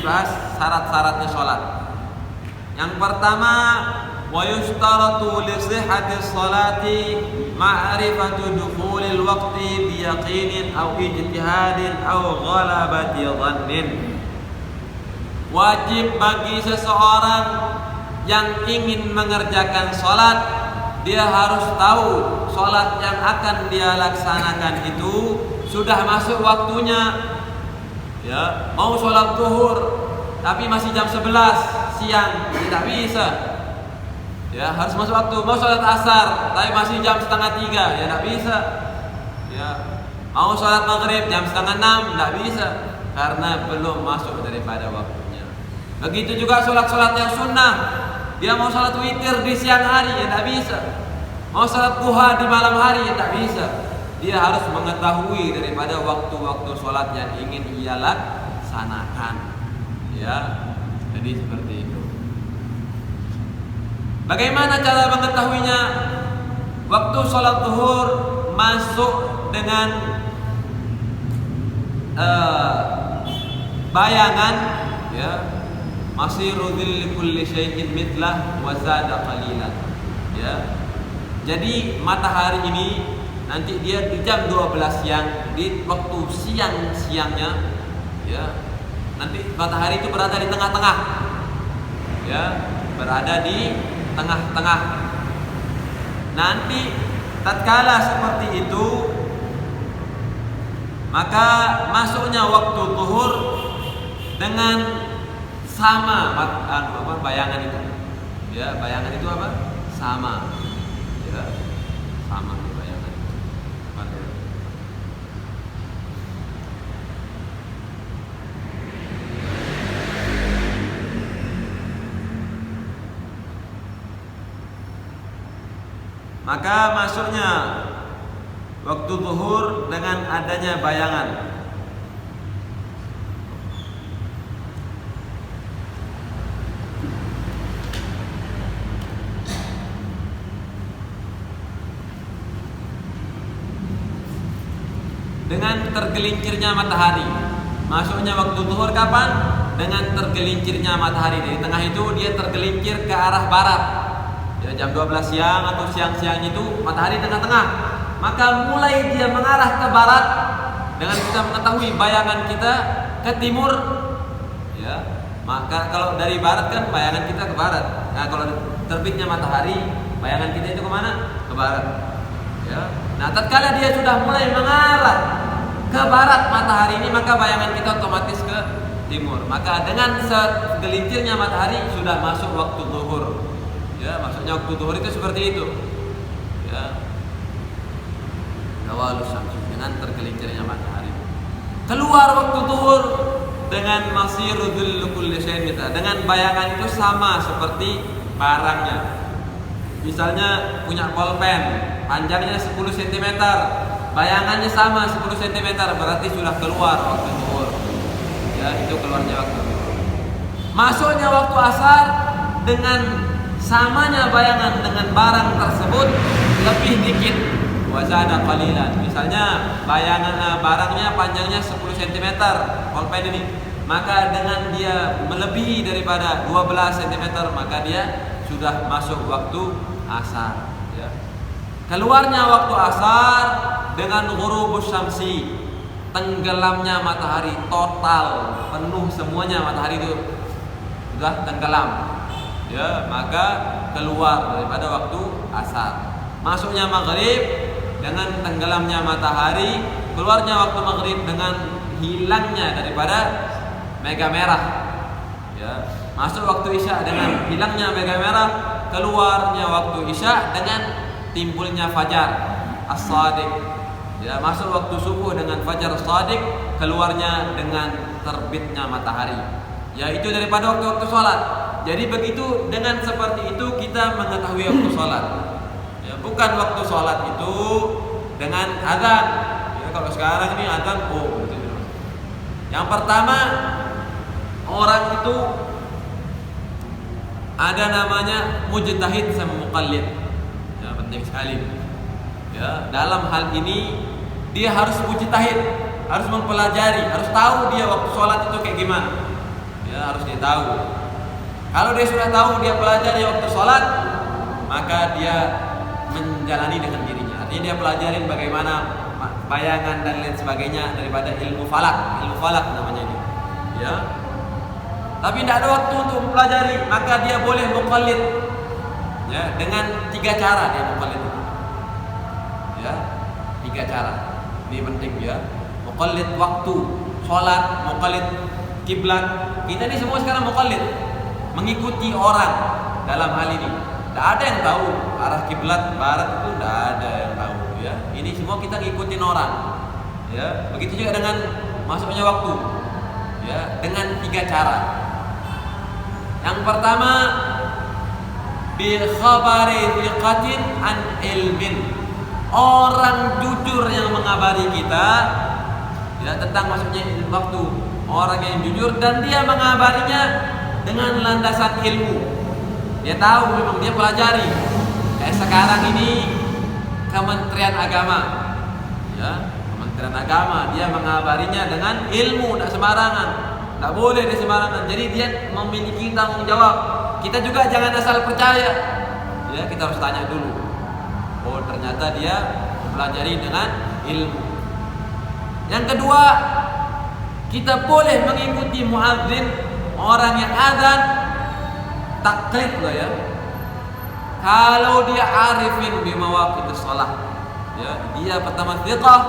dibahas syarat-syaratnya sholat. Yang pertama, wa yushtaratu li sihhatis sholati ma'rifatu dukhulil waqti bi yaqinin aw ijtihadin aw ghalabati dhannin. Wajib bagi seseorang yang ingin mengerjakan sholat, dia harus tahu sholat yang akan dia laksanakan itu sudah masuk waktunya. Ya, mau sholat zuhur tapi masih jam 11 siang, tidak bisa. Ya, harus masuk waktu. Mau sholat asar tapi masih jam setengah 3, ya tidak bisa. Ya, mau sholat maghrib jam setengah 6, tidak bisa karena belum masuk daripada waktunya. Begitu juga sholat-sholat yang sunnah. Dia mau sholat witir di siang hari, ya tidak bisa. Mau sholat duha di malam hari, ya tidak bisa. Dia harus mengetahui daripada waktu-waktu sholat yang ingin ia laksanakan. Ya, jadi seperti itu. Bagaimana cara mengetahuinya? Waktu sholat zuhur masuk dengan bayangan, ya, masih rudil kulli syai'in mitlah wa zada qalilan. Ya. Jadi matahari ini nanti dia di jam 12 siang, di waktu siangnya, ya. Nanti matahari itu berada di tengah-tengah. Ya, berada di tengah-tengah. Nanti tatkala seperti itu, maka masuknya waktu zuhur dengan sama bayangan itu. Ya, bayangan itu apa? Sama. Ya, sama bayangan. Maka masuknya waktu zuhur dengan adanya bayangan. Dengan tergelincirnya matahari. Masuknya waktu zuhur kapan? Dengan tergelincirnya matahari. Dari tengah itu dia tergelincir ke arah barat. Ya, jam 12 siang atau siang-siang itu matahari tengah-tengah. Maka mulai dia mengarah ke barat dengan kita mengetahui bayangan kita ke timur. Ya, maka kalau dari barat kan bayangan kita ke barat. Nah, kalau terbitnya matahari, bayangan kita itu kemana? Ke barat. Ya. Nah, tatkala dia sudah mulai mengarah ke barat matahari ini, maka bayangan kita otomatis ke timur. Maka dengan segelincirnya matahari sudah masuk waktu zuhur. Ya, maksudnya waktu zuhur itu seperti itu. Ya. Zawalus syams, dengan tergelincirnya matahari. Keluar waktu zuhur dengan masiru dhillu kulli syai'in, dengan bayangan itu sama seperti barangnya. Misalnya punya pulpen, panjangnya 10 cm, bayangannya sama 10 cm, berarti sudah keluar waktu zuhur. Ya, itu keluarnya waktu zuhur. Masuknya waktu asar dengan samanya bayangan dengan barang tersebut lebih dikit, wazada qalilan. Misalnya bayangan barangnya panjangnya 10 cm, pulpen ini, maka dengan dia melebihi daripada 12 cm, maka dia sudah masuk waktu asar. Ya. Keluarnya waktu asar dengan ghurubus syamsi, tenggelamnya matahari total, penuh semuanya matahari itu sudah tenggelam. Ya, maka keluar daripada waktu asar. Masuknya maghrib dengan tenggelamnya matahari, keluarnya waktu maghrib dengan hilangnya daripada mega merah. Ya, masuk waktu isya dengan hilangnya mega merah, keluarnya waktu isya dengan timbulnya fajar as-shadiq. Ya, masuk waktu subuh dengan fajar as-shadiq, keluarnya dengan terbitnya matahari. Ya, itu daripada waktu-waktu sholat. Jadi begitu, dengan seperti itu kita mengetahui waktu sholat. Ya, bukan waktu sholat itu dengan azan. Ya, kalau sekarang ini azan, gitu. Yang pertama, orang itu ada namanya mujtahid sama muqallid. Ya, penting sekali. Ya, dalam hal ini dia harus mujtahid, harus mempelajari, harus tahu dia waktu sholat itu kayak gimana. Ya, harus dia tahu. Kalau dia sudah tahu, dia pelajari waktu sholat, maka dia menjalani dengan dirinya. Artinya dia pelajarin bagaimana bayangan dan lain sebagainya daripada ilmu falak namanya ini. Ya. Tapi tidak ada waktu untuk mempelajari, maka dia boleh muqallid. Ya, dengan 3 cara dia muqallid. Ya, 3 cara. Ini penting ya. Muqallid waktu sholat, muqallid kiblat. Kita ini semua sekarang muqallid, mengikuti orang dalam hal ini. Tidak ada yang tahu arah kiblat barat itu, tidak ada yang tahu. Ya, ini semua kita ngikutin orang. Ya, begitu juga dengan masuknya waktu. Ya, dengan 3 cara. Yang pertama, bi khabari thiqatin an ilmin. Orang jujur yang mengabari kita ya tentang masuknya waktu. Orang yang jujur dan dia mengabarinya dengan landasan ilmu. Dia tahu, memang dia pelajari. Kayak sekarang ini Kementerian Agama. Ya, Kementerian Agama dia mengabarinya dengan ilmu, tidak sembarangan. Tidak boleh dia sembarangan. Jadi dia memiliki tanggung jawab. Kita juga jangan asal percaya. Ya, kita harus tanya dulu. Oh, ternyata dia mempelajari dengan ilmu. Yang kedua, kita boleh mengikuti muadzin, orang yang azan, taklid lah ya. Kalau dia arifin bi mawaqitus shalah. Ya, dia pertama thiqah,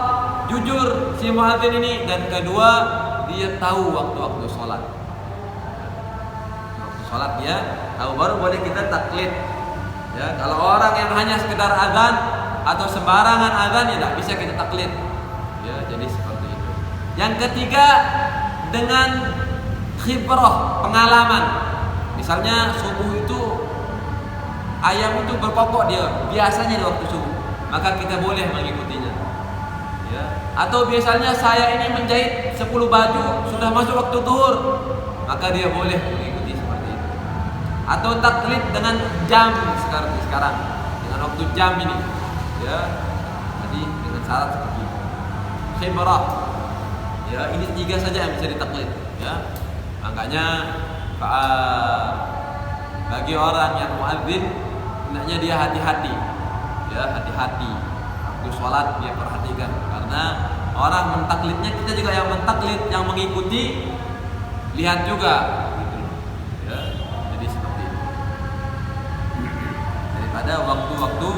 jujur si muadzin ini, dan kedua dia tahu waktu-waktu sholat. Waktu sholat dia tahu, baru boleh kita taklid. Ya, kalau orang yang hanya sekedar azan atau sembarangan azan, ya tidak bisa kita taklid. Ya, jadi seperti itu. Yang ketiga, dengan khibrah, pengalaman. Misalnya subuh itu ayam itu berkokok dia biasanya di waktu subuh, maka kita boleh mengikutinya. Ya. Atau biasanya saya ini menjahit 10 baju, sudah masuk waktu zuhur, maka dia boleh mengikuti seperti itu. Atau taklid dengan jam sekarang dengan waktu jam ini. Ya. Jadi dengan syarat seperti itu. Khibrah. Ya, ini 3 saja yang bisa ditaklid. Ya. Makanya bagi orang yang muadzin, hendaknya dia hati-hati. Ya, hati-hati. Waktu sholat dia perhatikan, karena orang mentaklidnya, kita juga yang mentaklid, yang mengikuti, lihat juga gitu. Ya, jadi seperti itu. Daripada waktu-waktu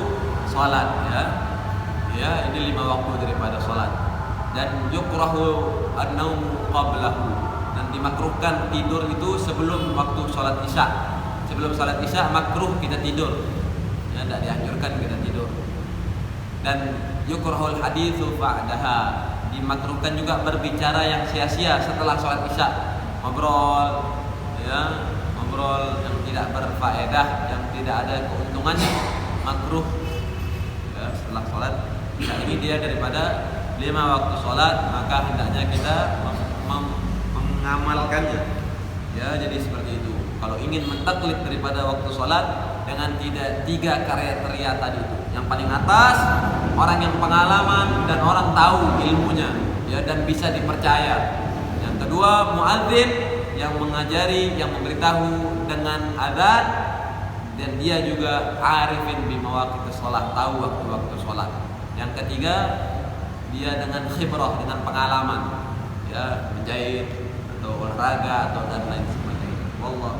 sholat, ya. Ya, ini 5 waktu daripada sholat. Dan yukrahu an-naum qablahu, dan dimakruhkan tidur itu sebelum waktu sholat isya. Sebelum sholat isya makruh kita tidur. Ya, tidak dianjurkan kita tidur. Dan yukrahul haditsu ba'daha, dimakruhkan juga berbicara yang sia-sia setelah sholat isya. Ngobrol, ya, ngobrol yang tidak berfaedah, yang tidak ada keuntungannya, makruh. Ya, setelah sholat isya ini dia daripada 5 waktu sholat, maka hendaknya kita mengamalkannya. Ya, jadi seperti itu. Kalau ingin mentaklid daripada waktu sholat dengan 3 kriteria tadi itu. Yang paling atas, orang yang pengalaman dan orang tahu ilmunya, ya, dan bisa dipercaya. Yang kedua, muadzin yang mengajari, yang memberitahu dengan adzan, dan dia juga arifin bi mawaqitus shalah, tahu waktu-waktu sholat. Yang ketiga, dia dengan khibrah, dengan pengalaman, ya, menjahit atau olahraga atau dan lain sebagainya. Wallah.